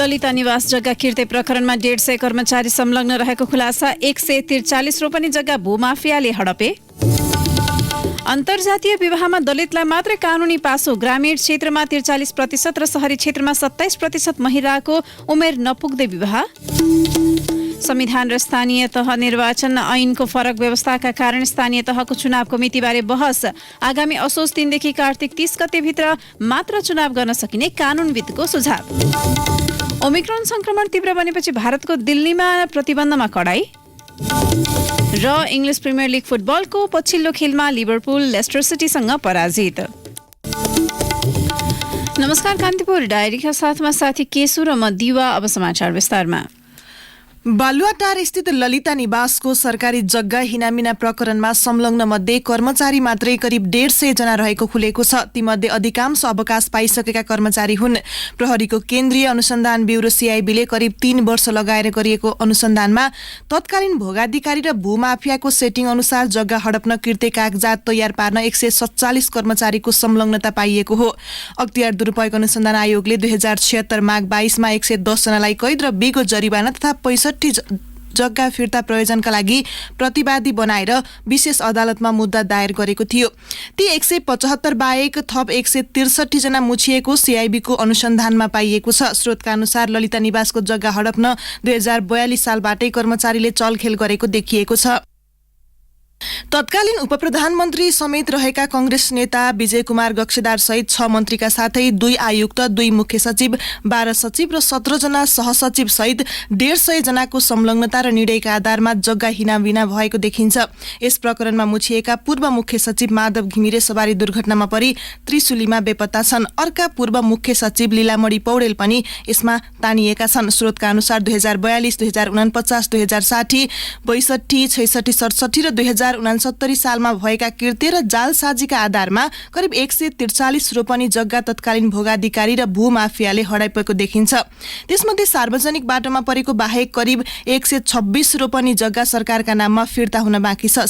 ललिता निवास जग्गा किर्ते प्रकरणमा 150 कर्मचारी संलग्न रहेको खुलासा। 143 रोपनी जग्गा भूमाफियाले हडपे। अन्तर्जातीय विवाहमा दलितलाई मात्रै कानुनी पासो। ग्रामीण क्षेत्रमा 43% र शहरी क्षेत्रमा 27% महिलाको उमेर नपुग्दै विवाह। संविधान र स्थानीय तह निर्वाचन ऐनको फरक व्यवस्थाका कारण स्थानीय तहको चुनावको मितिबारे बहस। आगामी असोज 3 देखि कार्तिक 30 गतेभित्र मात्र चुनाव गर्न सकिने कानुनविदको सुझाव। ओमिक्रोन संक्रमण तीव्र बनेपछि भारतको दिल्लीमा प्रतिबन्धमा कडाई। र इङ्ग्लिस प्रिमियर लिग फुटबलको पछिल्लो खेलमा लिभरपुल लेस्टर सिटीसँग पराजित। नमस्कार, कान्तिपुर डायरीका साथमा साथी केशु र म दिवा। अब समाचार विस्तारमा। बालुवाटार स्थित ललिता निवासको सरकारी जग्गा हिनामिना प्रकरणमा संलग्न मध्ये कर्मचारी मात्रै करिब 150 जना रहेको खुलेको छ। तीमध्ये अधिकांश अवकाश पाइसकेका कर्मचारी हुन्। प्रहरीको केन्द्रीय अनुसन्धान ब्युरो सीआईबीले करिब 3 वर्ष लगाएर गरिएको अनुसन्धानमा तत्कालीन भोगाधिकारी र भूमाफियाको सेटिङ अनुसार जग्गा हडप्न किर्ते कागजात तयार पार्न 147 कर्मचारीको संलग्नता पाइएको हो। अख्तियार दुरूपयोग अनुसन्धान आयोगले 2076 माघ 22 मा 110 जनालाई कैद र बिगो जरिवाना तथा 65 जग्गा फिर्ता प्रयोजनका लागि प्रतिवादी बनाएर विशेष अदालतमा मुद्दा दायर गरेको थियो। ती 175 बाहेक थप 163 जना मुछिएको सीआईबीको अनुसन्धानमा पाइएको छ। स्रोतका अनुसार ललिता निवासको जग्गा हडप्न 2042 सालबाटै कर्मचारीले चलखेल गरेको देखिएको छ। तत्कालीन उपप्रधानमन्त्री समेत रहेका कांग्रेस नेता विजय कुमार गक्षेदार सहित 6 मन्त्रीका साथै 2 आयुक्त, 2 मुख्य सचिव, 12 सचिव र 17 जना सहसचिव सहित 150 जनाको संलग्नता र निर्णयका आधारमा जग्गा हिनाबिना भएको देखिन्छ। यस प्रकरणमा मुछिएका पूर्व मुख्य सचिव माधव घिमिरे सवारी दुर्घटनामा परि त्रिशुलीमा बेपत्ता छन्। अर्का पूर्व मुख्य सचिव लीलामणि पौडेल पनि यसमा तानिएका छन्। स्रोतका अनुसार 2042, 2049, 2060, 62, 66, 67 र 2069 सालमा भएका किर्ते र जालसाजीका आधारमा करिब 143 रोपनी जग्गा तत्कालीन भोगाधिकारी र भूमाफियाले हडाइएको देखिन्छ। त्यसमध्ये सार्वजनिक बाटोमा परेको बाहेक करिब 126 रोपनी जग्गा सरकारका नाममा फिर्ता हुन बाँकी छ।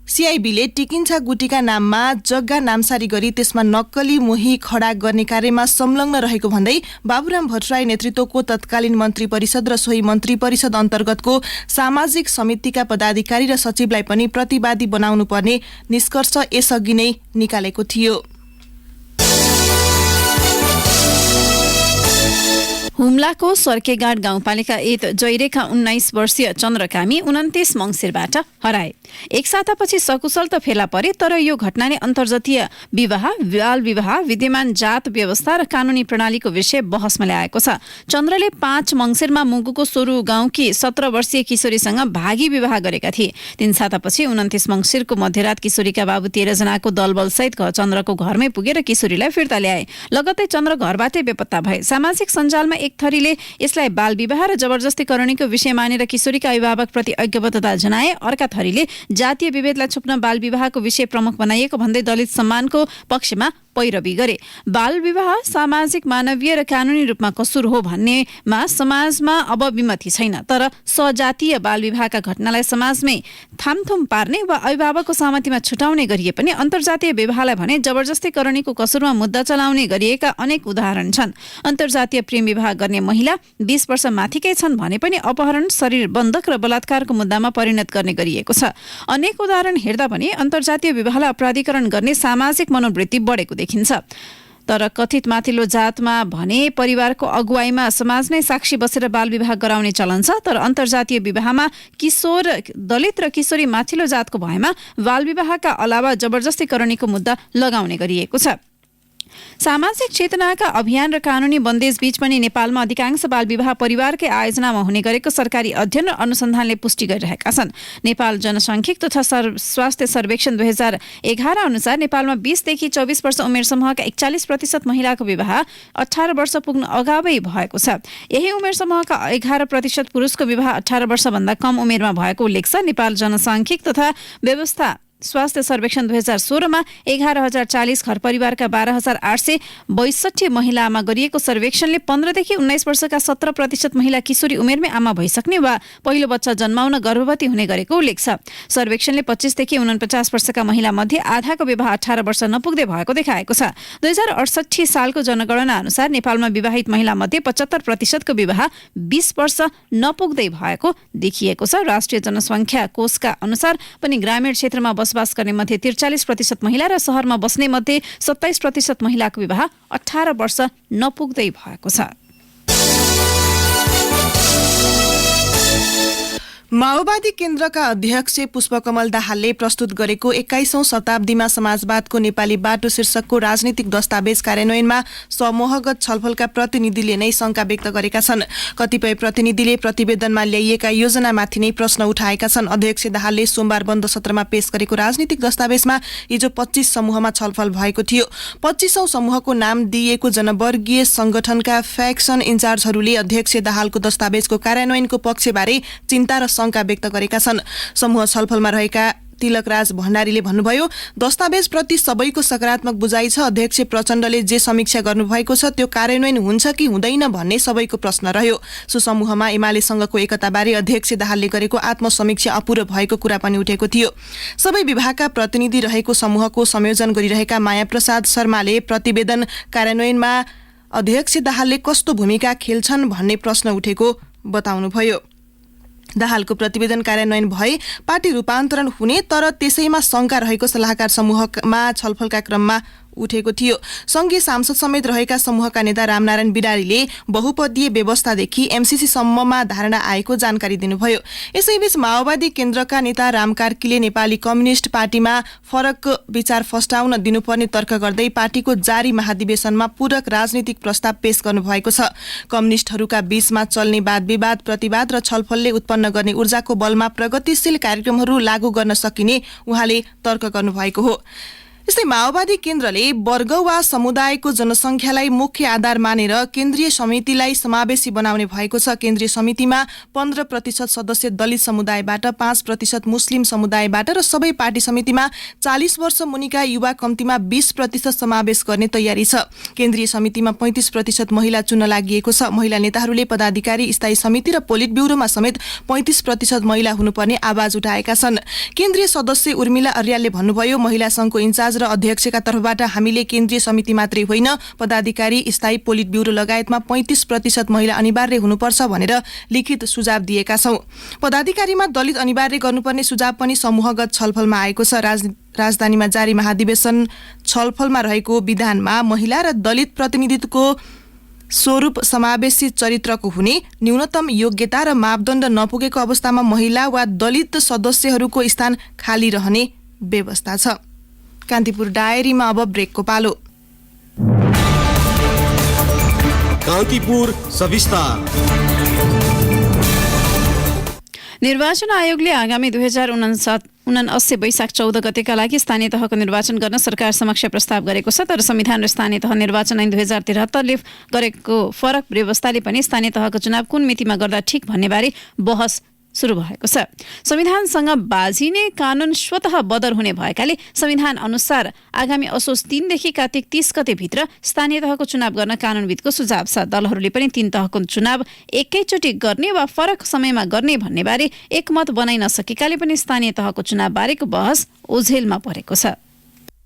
सीआईबीले टिकिन्छा गुटीका नाममा जग्गा नामसारी गरी त्यसमा नक्कली मोही खडा गर्ने कार्यमा संलग्न रहेको भन्दै बाबुराम भट्टराई नेतृत्वको तत्कालीन मन्त्री परिषद र सोही मन्त्री परिषद अन्तर्गतको सामाजिक समितिका पदाधिकारी र सचिवलाई पनि प्रतिवादी बनाउनु पर्ने निष्कर्ष यसअघि नै निकालेको थियो। हुम्लाको सर्केगाड गाउँपालिका 1 जैरेका 19 वर्षीय चन्द्रकामी 29 मङ्सिरबाट हराए। एक सातापछि सकुशल त फेला परे, तर यो घटनाले अन्तर्जातीय विवाह, बाल विवाह, विद्यमान जात व्यवस्था र कानुनी प्रणालीको विषय बहसमा ल्याएको छ। चन्द्रले 5 मङ्सिरमा मुगुको सोरु गाउँकी 17 वर्षीय किशोरीसँग भागी विवाह गरेका थिए। 3 सातापछि 29 मङ्सिरको मध्यरात किशोरीका बाबु 13 जनाको दलबलसहित चन्द्रको घरमै पुगेर किशोरीलाई फिर्ता ल्याए। लगत्तै चन्द्र घरबाटै बेपत्ता भए। सामाजिक सञ्जालमा एक थरीले यसलाई बाल विवाह र जबरजस्ती करणीको विषय मानेर किशोरीका अभिभावकप्रति ऐक्यबद्धता जनाए। अर्का थरीले जातीय विभेदलाई छुप्न बाल विवाहको विषय प्रमुख बनाइएको भन्दै दलित सम्मानको पक्षमा पैरवी गरे। बाल विवाह सामाजिक, मानवीय र कानुनी रूपमा कसुर हो भन्नेमा समाजमा अब विमति छैन, तर सजातीय बाल विवाहका घटनालाई समाजमै थामथुम पार्ने वा अभिभावकको सहमतिमा छुटाउने गरिए पनि अन्तर्जातीय विवाहलाई भने जबरजस्ती करणीको कसुरमा मुद्दा चलाउने गरिएका अनेक उदाहरण छन्। अन्तर्जातीय प्रेम विवाह गर्ने महिला 20 वर्ष माथिकै छन् भने पनि अपहरण, शरीर बन्धक र बलात्कारको मुद्दामा परिणत गर्ने गरिएको छ। अनेक उदाहरण हेर्दा पनि अन्तर्जातीय विवाहलाई अपराधीकरण गर्ने सामाजिक मनोवृत्ति बढेको देखिन्छ। तर कथित माथिल्लो जातमा भने परिवारको अगुवाईमा समाज नै साक्षी बसेर बाल विवाह गराउने चलन छ, तर अन्तर्जातीय विवाहमा किशोर, दलित र किशोरी माथिल्लो जातको भएमा बाल विवाहका अलावा जबरजस्ती करणीको मुद्दा लगाउने गरिएको छ। सामाजिक चेतनाका अभियान र कानुनी बन्देज बीच पनि नेपालमा अधिकांश बाल विवाह परिवारकै आयोजनामा हुने गरेको सरकारी अध्ययन र अनुसन्धानले पुष्टि गरिरहेका छन्। नेपाल जनसाङ्ख्यिक तथा स्वास्थ्य सर्वेक्षण 2011 अनुसार नेपालमा 20 देखि 24 वर्ष उमेर समूहका 41% महिलाको विवाह 18 वर्ष पुग्नु अगावै भएको छ। यही उमेर समूहका 11% पुरुषको विवाह 18 वर्षभन्दा कम उमेरमा भएको उल्लेख छ। नेपाल जनसाङ्ख्यिक तथा व्यवस्था स्वास्थ्य सर्वेक्षण 2016मा 11,040 घर परिवारका 12,862 महिलामा गरिएको सर्वेक्षणले 15 देखि 19 वर्षका 17% महिला किशोरी उमेरमै आमा भइसक्ने वा पहिलो बच्चा जन्माउन गर्भवती हुने गरेको उल्लेख छ। सर्वेक्षणले 25 देखि 49 वर्षका महिला मध्ये आधाको विवाह 18 वर्ष नपुग्दै भएको देखाएको छ। 2068 सालको जनगणना अनुसार नेपालमा विवाहित महिला मध्ये 75% को विवाह 20 वर्ष नपुग्दै भएको देखिएको छ। राष्ट्रिय जनसङ्ख्या कोषका अनुसार पनि ग्रामीण क्षेत्रमा बसोबास गर्ने मध्ये 43% महिला र शहरमा बस्ने मध्ये 27% महिलाको विवाह 18 वर्ष नपुग्दै भएको छ। माओवादी केन्द्रका अध्यक्ष पुष्पकमल दाहालले प्रस्तुत गरेको 21औं शताब्दीमा समाजवादको नेपाली बाटो शीर्षकको राजनीतिक दस्तावेज कार्यान्वयनमा समूहगत छलफलका प्रतिनिधिले नै शंका व्यक्त गरेका छन्। कतिपय प्रतिनिधिले प्रतिवेदनमा ल्याइएका योजनामाथि नै प्रश्न उठाएका छन्। अध्यक्ष दाहालले सोमबार बन्द सत्रमा पेश गरेको राजनीतिक दस्तावेजमा हिजो 25 समूहमा छलफल भएको थियो। 25औं समूहको नाम दिइएको जनवर्गीय संगठनका फ्याक्सन इन्चार्जहरूले अध्यक्ष दाहालको दस्तावेजको कार्यान्वयनको पक्षबारे चिन्ता र शंका व्यक्त गरेका छन्। समूह छलफलमा रहेका तिलकराज भण्डारीले भन्नुभयो, दस्तावेजप्रति सबैको सकारात्मक बुझाइ छ। अध्यक्ष प्रचण्डले जे समीक्षा गर्नुभएको छ त्यो कार्यान्वयन हुन्छ कि हुँदैन भन्ने सबैको प्रश्न रह्यो। सो समूहमा एमालेसँगको एकताबारे अध्यक्ष दाहालले गरेको आत्मसमीक्षा अपूरो भएको कुरा पनि उठेको थियो। सबै विभागका प्रतिनिधि रहेको समूहको संयोजन गरिरहेका माया प्रसाद शर्माले प्रतिवेदन कार्यान्वयनमा अध्यक्ष दाहालले कस्तो भूमिका खेल्छन् भन्ने प्रश्न उठेको बताउनुभयो। दाहालको प्रतिवेदन कार्यान्वयन भए पार्टी रूपान्तरण हुने, तर त्यसैमा शंका रहेको सल्लाहकार समूहमा छलफलका क्रममा उठेको थियो। संघीय सांसद समेत रहेका समूहका नेता रामनारायण बिडारीले बहुपदीय व्यवस्थादेखि एमसीसी सम्ममा धारणा आएको जानकारी दिनुभयो। यसैबीच माओवादी केन्द्रका नेता राम कार्कीले नेपाली कम्युनिष्ट पार्टीमा फरक विचार फस्टाउन दिनुपर्ने तर्क गर्दै पार्टीको जारी महाधिवेशनमा पूरक राजनीतिक प्रस्ताव पेश गर्नुभएको छ। कम्युनिष्टहरूका बीचमा चल्ने वाद विवाद, प्रतिवाद र छलफलले उत्पन्न गर्ने ऊर्जाको बलमा प्रगतिशील कार्यक्रमहरू लागू गर्न सकिने उहाँले तर्क गर्नुभएको हो। यस्तै माओवादी केन्द्रले वर्ग वा समुदायको जनसंख्यालाई मुख्य आधार मानेर केन्द्रीय समितिलाई समावेशी बनाउने भएको छ। केन्द्रीय समितिमा 15% सदस्य दलित समुदायबाट, 5% मुस्लिम समुदायबाट र सबै पार्टी समितिमा 40 वर्ष मुनिका युवा कम्तीमा 20% समावेश गर्ने तयारी छ। केन्द्रीय समितिमा 35% महिला चुन्न लागि छ। महिला नेताहरूले पदाधिकारी, स्थायी समिति र पोलिट ब्युरोमा समेत 35% महिला हुनुपर्ने आवाज उठाएका छन्। केन्द्रीय सदस्य उर्मिला अर्यालले भन्नुभयो, महिला संघको इन्चार्ज र अध्यक्षका तर्फबाट हामीले केन्द्रीय समिति मात्रै होइन, पदाधिकारी, स्थायी पोलिट ब्युरो लगायतमा 35% महिला अनिवार्य हुनुपर्छ भनेर लिखित सुझाव दिएका छौं। पदाधिकारीमा दलित अनिवार्य गर्नुपर्ने सुझाव पनि समूहगत छलफलमा आएको छ। राजधानीमा जारी महाधिवेशन छलफलमा रहेको विधानमा महिला र दलित प्रतिनिधित्वको स्वरूप समावेशी चरित्रको हुने, न्यूनतम योग्यता र मापदण्ड नपुगेको अवस्थामा महिला वा दलित सदस्यहरूको स्थान खाली रहने व्यवस्था छ। कान्तिपुर डायरीमा अब ब्रेकको पालो। कान्तिपुर सविस्तार। निर्वाचन आयोगले आगामी 2079 वैशाख 14 गतेका लागि स्थानीय तहको निर्वाचन गर्न सरकार समक्ष प्रस्ताव गरेको छ। तर संविधान र स्थानीय तह निर्वाचन ऐन 2073ले गरेको फरक व्यवस्थाले पनि स्थानीय तहको चुनाव कुन मितिमा गर्दा ठिक भन्ने बारे बहस सुरु भएको छ। संविधानसँग बाजिने कानून स्वतः बदर हुने भएकाले संविधान अनुसार आगामी असोज 3 देखि कार्तिक 30 गते भित्र स्थानीय तहको चुनाव गर्न कानूनविदको सुझाव छ। दलहरूले पनि 3 तहको चुनाव एकैचोटि गर्ने वा फरक समयमा गर्ने भन्ने बारे एकमत बनाइ नसकेकाले पनि स्थानीय तहको चुनाव बारेको बहस ओझेलमा परेको छ।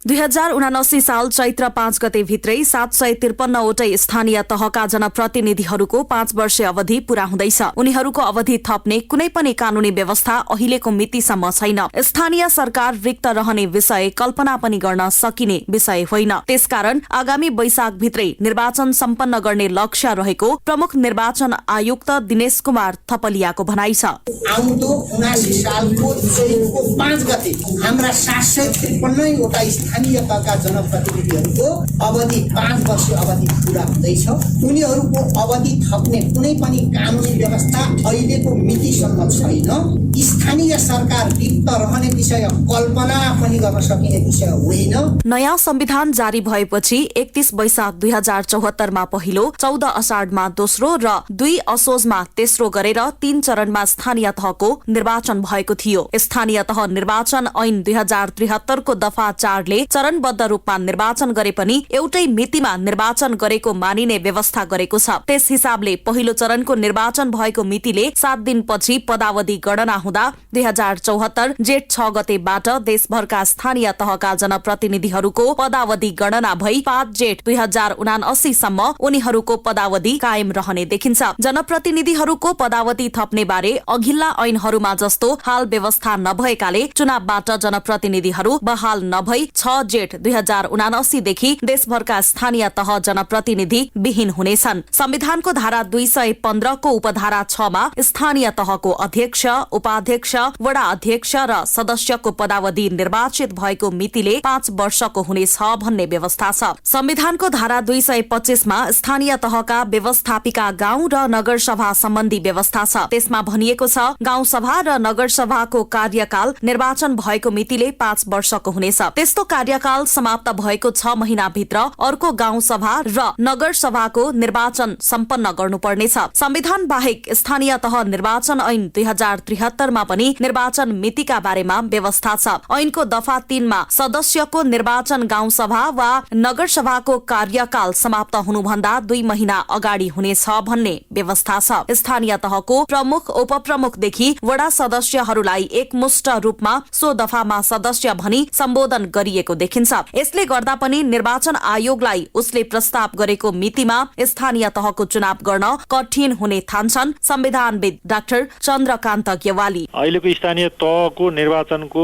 2079 साल चैत्र 5 गते भित्रै 753 वटै स्थानीय तहका जनप्रतिनिधिहरूको 5 वर्षीय अवधि पूरा हुँदैछ। उनीहरूको अवधि थप्ने कुनै पनि कानूनी व्यवस्था अहिलेको मितिसम्म छैन। स्थानीय सरकार रिक्त रहने विषय कल्पना पनि गर्न सकिने विषय होइन। त्यसकारण आगामी वैशाख भित्रै निर्वाचन सम्पन्न गर्ने लक्ष्य रहेको प्रमुख निर्वाचन आयुक्त दिनेश कुमार थपलियाको भनाइ छ। आउँदो 79 सालको चैत्रको 5 गते हाम्रा 753 वटा स्थानीय तहका जनप्रतिनिधिहरूको अवधि 5 वर्ष अवधि पूरा हुँदैछ। उनीहरूको अवधि थप्ने कुनै पनि कानुनी व्यवस्था अहिलेको मितिसम्म छैन। स्थानीय सरकार रिक्त रहने विषय कल्पना पनि गर्न सकिने विषय होइन। नयाँ संविधान जारी भएपछि 31 वैशाख 2074 मा पहिलो, 14 अषाढमा दोस्रो र 2 असोजमा तेस्रो गरेर 3 चरणमा स्थानीय तहको निर्वाचन भएको थियो। स्थानीय तह निर्वाचन ऐन 2073 को दफा 4 ले चरणबद्ध रूपमा निर्वाचन गरे पनि एउटै मितिमा निर्वाचन गरेको मानिने व्यवस्था गरेको छ। त्यस हिसाबले पहिलो चरणको निर्वाचन भएको मितिले 7 दिनपछि पदावधि गणना हुँदा 2074 जेठ 6 गतेबाट देशभरका स्थानीय तहका जनप्रतिनिधिहरूको पदावधि गणना भई 5 जेठ 2079 सम्म उनीहरूको पदावधि कायम रहने देखिन्छ। जनप्रतिनिधिहरूको पदावधि थप्ने बारे अघिल्ला ऐनहरूमा जस्तो हाल व्यवस्था नभएकाले चुनावबाट जनप्रतिनिधिहरू बहाल नभई 6 जेठ 2079 देखि देशभरका स्थानीय तह जनप्रतिनिधि विहीन हुनेछन्। संविधानको धारा 215 को उपधारा 6 मा स्थानीय तहको अध्यक्ष, उपाध्यक्ष, वडा अध्यक्ष र सदस्यको पदावधि निर्वाचित भएको मितिले 5 वर्षको हुनेछ भन्ने व्यवस्था छ। संविधानको धारा 225 मा स्थानीय तहका व्यवस्थापिका गाउँ र नगरसभा सम्बन्धी व्यवस्था छ। त्यसमा भनिएको छ गाउँसभा र नगरसभाको कार्यकाल निर्वाचन भएको मितिले 5 वर्षको हुनेछ। त्यस्तो कार्यकाल समाप्त भएको 6 महिनाभित्र अर्को गाउँसभा र नगरसभाको निर्वाचन सम्पन्न गर्नुपर्नेछ। संविधान बाहेक स्थानीय तह निर्वाचन ऐन 2073 मा पनि निर्वाचन मितिका बारेमा व्यवस्था छ। ऐनको दफा 3 मा सदस्यको निर्वाचन गाउँसभा वा नगरसभाको कार्यकाल समाप्त हुनुभन्दा 2 महिना अगाडि हुनेछ भन्ने व्यवस्था छ। स्थानीय तहको प्रमुख, उपप्रमुखदेखि वडा सदस्यहरूलाई एकमुष्ट रूपमा सो दफामा सदस्य भनी सम्बोधन गरिएको देखिन्छ। यसले गर्दा पनि निर्वाचन आयोगलाई उसले प्रस्ताव गरेको मितिमा स्थानीय तहको चुनाव गर्न कठिन हुने ठान्छन् संविधानविद डाक्टर चन्द्रकान्त गेवाली। अहिलेको स्थानीय तहको निर्वाचनको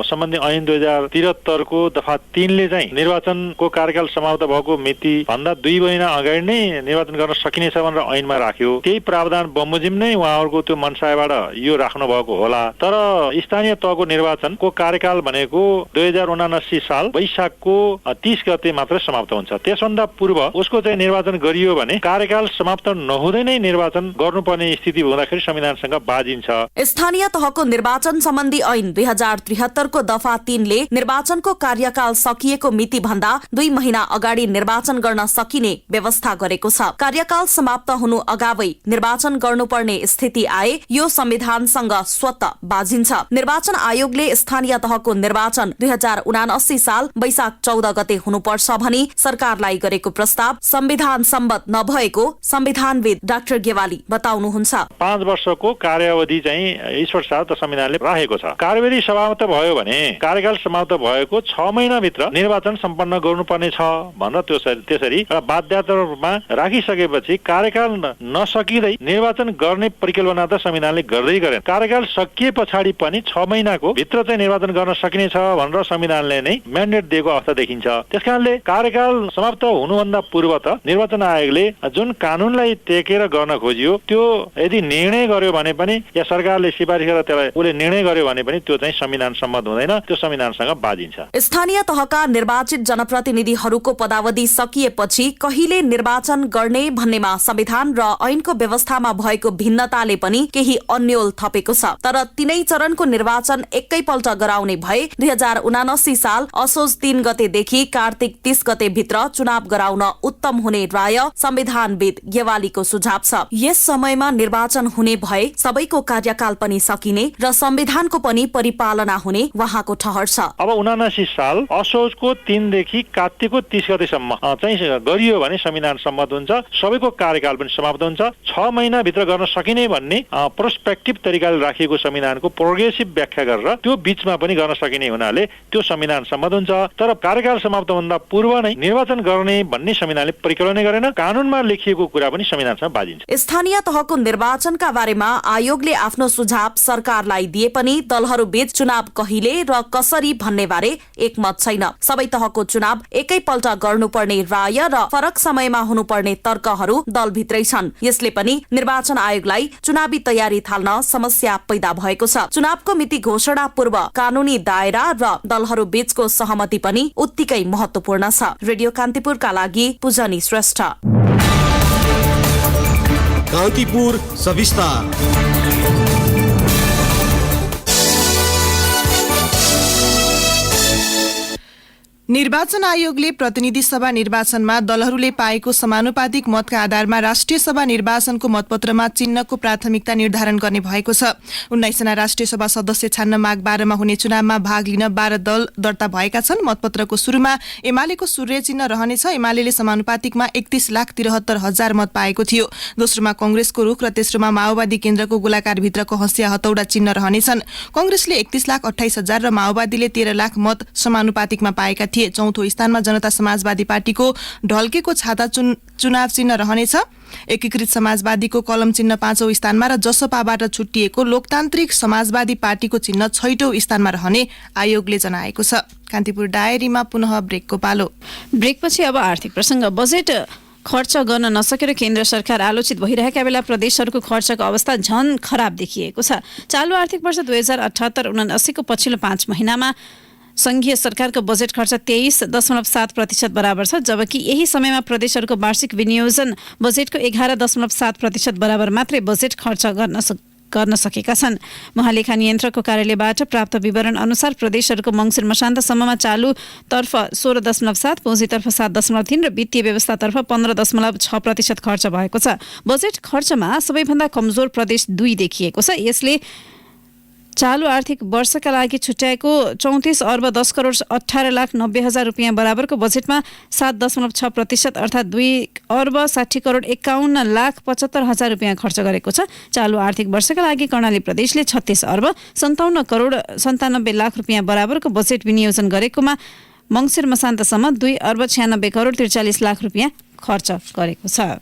सम्बन्धी ऐन 2073 को दफा 3 ले चाहिँ निर्वाचनको कार्यकाल समाप्त भएको मिति भन्दा 2 महिना अगाडि नै निर्वाचन गर्न सकिनेछ भनेर ऐनमा राख्यो। त्यही प्रावधान बमोजिम नै उहाँहरूको त्यो मनसायबाट यो राख्नु भएको होला। तर स्थानीय तहको निर्वाचनको कार्यकाल भनेको 2079 साल वैशाखको 30 गते मात्र समाप्त हुन्छ। त्यसभन्दा पूर्व उसको चाहिँ निर्वाचन गरियो भने कार्यकाल समाप्त नहुँदै नै निर्वाचन गर्नुपर्ने स्थिति हुँदाखेरि संविधानसँग बाजिन्छ। स्थानीय तहको निर्वाचन सम्बन्धी ऐन 2073 को दफा 3 ले निर्वाचनको कार्यकाल सकिएको मिति भन्दा 2 महिना अगाडि निर्वाचन गर्न सकिने व्यवस्था गरेको छ। कार्यकाल समाप्त हुनु अगावै निर्वाचन गर्नुपर्ने स्थिति आए यो संविधानसँग स्वत बाजिन्छ। निर्वाचन आयोगले स्थानीय तहको निर्वाचन 2079 साल वैशाख 14 गते हुनुपर्छ भनी सरकारलाई गरेको प्रस्ताव संविधान सम्मत नभएको संविधानविद डाक्टर गेवाली बताउनुहुन्छ। 5 वर्षको कार्यावधि चाहिँ ईश्वर साथ संविधानले राखेको छ। कार्यविधि समाप्त भयो भने कार्यकाल समाप्त भएको 6 महिनाभित्र निर्वाचन सम्पन्न गर्नुपर्ने छ भनेर त्यसरी बाध्यता रूपमा राखिसकेपछि कार्यकाल नसकिँदै निर्वाचन गर्ने परिकल्पना त संविधानले गर्दै गरेन। कार्यकाल सकिए पछाडि पनि 6 महिनाको भित्र चाहिँ निर्वाचन गर्न सकिनेछ भनेर संविधानले नै म्यान्डेट दिएको अवस्था देखिन्छ। त्यसकारणले कार्यकाल समाप्त हुनुभन्दा पूर्व त निर्वाचन आयोगले जुन कानूनलाई टेकेर गर्न खोजियो त्यो यदि निर्णय गर्यो भने पनि या सरकारले सिफारिस गरेर त्यसलाई उसले निर्णय गर्यो भने पनि त्यो चाहिँ संविधान सम्मत हुँदैन, त्यो संविधानसँग बाजिन्छ। स्थानीय तहका निर्वाचित जनप्रतिनिधिहरूको पदावधि सकिएपछि कहिले निर्वाचन गर्ने भन्नेमा संविधान र ऐनको व्यवस्थामा भएको भिन्नताले पनि केही अन्यल थपेको छ। तर तीनै चरणको निर्वाचन एकैपल्ट गराउने भए 2079 साल असोज 3 गतेदेखि कार्तिक 30 गते भित्र चुनाव गराउन उत्तम हुने राय संविधानविद गेवालीको सुझाव छ। यस समयमा निर्वाचन हुने भए सबैको कार्यकाल पनि सकिने र संविधानको पनि परिपालना हुने वहाँको ठहर छ। अब 79 साल असोजको 3 देखि कार्तिकको 30 गतेसम्म चाहिँ गरियो भने संविधान सम्मत हुन्छ, सबैको कार्यकाल पनि समाप्त हुन्छ। 6 महिना भित्र गर्न सकिने भन्ने प्रोस्पेक्टिभ तरिकाले राखिएको संविधानको प्रोग्रेसिभ व्याख्या गरेर त्यो बीचमा पनि गर्न सकिने हुनाले त्यो संविधान सम्मत हुन्छ। तर कार्यकाल समाप्त भन्दा पूर्व नै निर्वाचन गर्ने भन्ने संविधानले परिकल्पना गरेन। कानूनमा लेखिएको कुरा पनि संविधानसँग बाजिन्छ। स्थानीय तहको निर्वाचनका बारेमा आयोगले आफ्नो सुझाव सरकारलाई दिए पनि दलहरू बीच चुनाव कहिले र कसरी भन्ने बारे एकमत छैन। सबै तहको चुनाव एकैपल्ट गर्नुपर्ने राय र फरक समयमा हुनुपर्ने तर्कहरू दलभित्रै छन्। यसले पनि निर्वाचन आयोगलाई चुनावी तयारी थाल्न समस्या पैदा भएको छ। चुनावको मिति घोषणा पूर्व कानूनी दायरा र दलहरू बीचको प्रदेशको सहमति पनि उत्तिकै महत्वपूर्ण छ। रेडियो कान्तिपुरका लागि पूजनी श्रेष्ठ। कान्तिपुर सविस्तार। निर्वाचन आयोगले प्रतिनिधि सभा निर्वाचनमा दलहरूले पाएको समानुपातिक मतका आधारमा राष्ट्रिय सभा निर्वाचनको मतपत्रमा चिन्हको प्राथमिकता निर्धारण गर्ने भएको छ। 19 जना राष्ट्रिय सभा सदस्य छान्न माघ 12 मा हुने चुनावमा भाग लिन 12 दल दर्ता भएका छन्। मतपत्रको सुरुमा एमालेको सूर्य चिन्ह रहनेछ। एमालेले समानुपातिकमा 31,73,000 मत पाएको थियो। दोस्रोमा कंग्रेसको रुख र तेस्रोमा माओवादी केन्द्रको गोलाकार भित्रको हँसिया हतौडा चिन्ह रहनेछन्। कंग्रेसले 31,28,000 र माओवादीले 13 लाख मत समानुपातिकमा पाएका थिए। चौथो स्थानमा जनता समाजवादी पार्टीको ढल्केको छाता चुनाव चिन्ह रहनेछ। एकीकृत समाजवादीको कलम चिन्ह 5औं स्थानमा र जसपाबाट छुट्टिएको लोकतान्त्रिक समाजवादी पार्टीको चिन्ह 6औं स्थानमा रहने आयोगले जनाएको छ। कान्तिपुर डायरीमा पुनः ब्रेकको पालो। ब्रेकपछि अब आर्थिक प्रसंग। बजेट खर्च गर्न नसकेर केन्द्र सरकार आलोचित भइरहेका बेला प्रदेशहरूको खर्चको अवस्था झन खराब देखिएको छ। चालु आर्थिक वर्ष 2078-79 को पछिल्लो 5 महिनामा संघीय सरकारको बजेट खर्च 23.7% बराबर छ, जबकि यही समयमा प्रदेशहरूको वार्षिक विनियोजन बजेटको 11.7% बराबर मात्रै बजेट खर्च गर्न सकेका छन्। महालेखा नियन्त्रकको कार्यालयबाट प्राप्त विवरण अनुसार प्रदेशहरूको मङ्सिर मसान्तसम्ममा चालु तर्फ 16.7, पुँजीतर्फ 7.3 र वित्तीय व्यवस्थातर्फ 15.6% खर्च भएको छ। बजेट खर्चमा सबैभन्दा कमजोर प्रदेश 2 देखिएको छ। यसले चालु आर्थिक वर्षका लागि छुट्याएको 34 अर्ब 10 करोड 18 लाख 90 हजार रुपियाँ बराबरको बजेटमा 7.6% अर्थात् 2 अर्ब 60 करोड 51 लाख 75 हजार रुपियाँ खर्च गरेको छ। चालु आर्थिक वर्षका लागि कर्णाली प्रदेशले 36 अर्ब 57 करोड 97 लाख रुपियाँ बराबरको बजेट विनियोजन गरेकोमा मङ्सिर मसान्तसम्म 2 अर्ब 96 करोड 43 लाख रुपियाँ खर्च गरेको छ।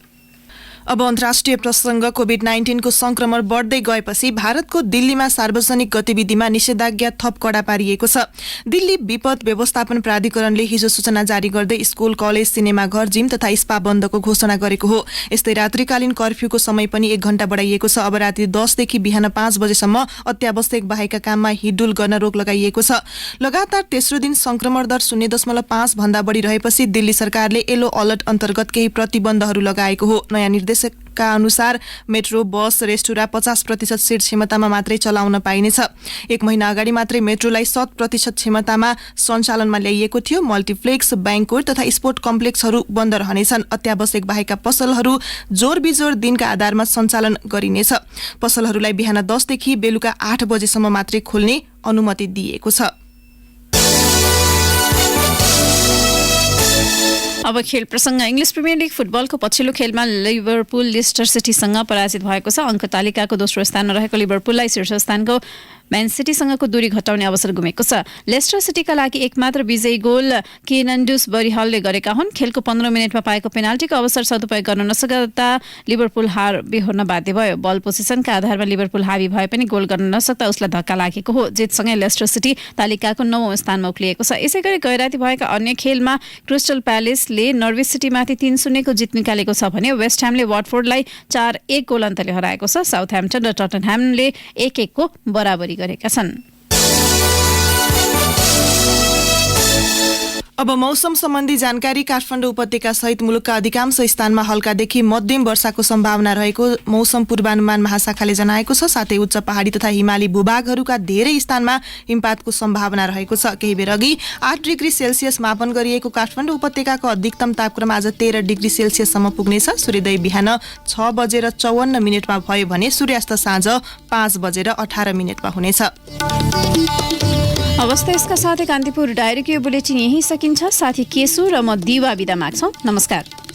अब अन्तर्राष्ट्रिय प्रसंग। कोभिड-19 को संक्रमण बढ्दै गएपछि भारतको दिल्लीमा सार्वजनिक गतिविधिमा निषेधाज्ञा थप कडा पारिएको छ। दिल्ली विपद व्यवस्थापन प्राधिकरणले हिजो सूचना जारी गर्दै स्कूल, कलेज, सिनेमाघर, जिम तथा स्पा बन्दको घोषणा गरेको हो। यस्तै रात्रिकालीन कर्फ्यूको समय पनि 1 घण्टा बढाइएको छ। अब राति 10 देखि बिहान 5 बजेसम्म अत्यावश्यक बाहेकका काममा हिडडुल गर्न रोक लगाइएको छ। लगातार तेस्रो दिन संक्रमण दर 0.5 भन्दा बढी रहेपछि दिल्ली सरकारले येलो अलर्ट अन्तर्गत केही प्रतिबन्धहरू लगाएको हो। नयाँ निर्देशकका अनुसार मेट्रो, बस, रेस्टुरा 50% सीट क्षमतामा मात्रै चलाउन पाइनेछ। 1 महिना अगाडि मात्रै मेट्रोलाई 100% क्षमतामा सञ्चालनमा ल्याइएको थियो। मल्टिप्लेक्स, ब्याङ्कोट तथा स्पोर्ट कम्प्लेक्सहरू बन्द रहनेछन्। अत्यावश्यक बाहेकका पसलहरू जोर-बिजोर दिनका आधारमा सञ्चालन गरिनेछ। पसलहरूलाई बिहान 10 देखि बेलुका 8 बजेसम्म मात्रै खोल्ने अनुमति दिइएको छ। अब खेल प्रसंग। इंग्लिश प्रिमियर लीग फुटबलको पछिल्लो खेलमा लिभरपुल लेस्टर सिटीसँग पराजित भएको छ। अंक तालिकाको दोस्रो स्थानमा रहेको लिभरपुललाई शीर्ष स्थानको म्यान सिटीसँगको दूरी घटाउने अवसर गुमेको छ। लेस्टर सिटीका लागि एकमात्र विजयी गोल केनन्डुस बरिहलले गरेका हुन्। खेलको 15 मिनेटमा पाएको पेनाल्टीको अवसर सदुपयोग गर्न नसक्दा लिभरपुल हार बेहोर्न बाध्य भयो। बल पोजिसनका आधारमा लिभरपुल हावी भए पनि गोल गर्न नसक्दा उसलाई धक्का लागेको हो। जितसँगै लेस्टर सिटी तालिकाको 9औं स्थानमा उक्लिएको छ। यसैगरी गैराती भएका अन्य खेलमा क्रिस्टल प्यालेसले नर्विच सिटीमाथि 3-0 को जित निकालेको छ भने वेस्ट ह्यामले वाटफोर्डलाई 4-1 गोल अन्तले हराएको छ। साउथह्याम्पटन र टटनह्यामले 1-1 को बराबरी गरेका छन्। अब मौसम सम्बन्धी जानकारी। काठमाडौँ उपत्यका सहित मुलुकका अधिकांश स्थानमा हल्कादेखि मध्यम वर्षाको सम्भावना रहेको मौसम पूर्वानुमान महाशाखाले जनाएको छ। साथै उच्च पहाडी तथा हिमाली भूभागहरूका धेरै स्थानमा हिमपातको सम्भावना रहेको छ। केही बेर अघि 8 डिग्री सेल्सियस मापन गरिएको काठमाडौँ उपत्यकाको अधिकतम तापक्रम आज 13 डिग्री सेल्सियससम्म पुग्नेछ। सूर्योदय बिहान 6:54 भयो भने सूर्यास्त साँझ 5:18 हुनेछ। अवस्था यसका साथै कान्तिपुर डायरीको यो बुलेटिन यही सकिन्छ। साथी केशु र म दिवा बिदा माग्छौं। नमस्कार।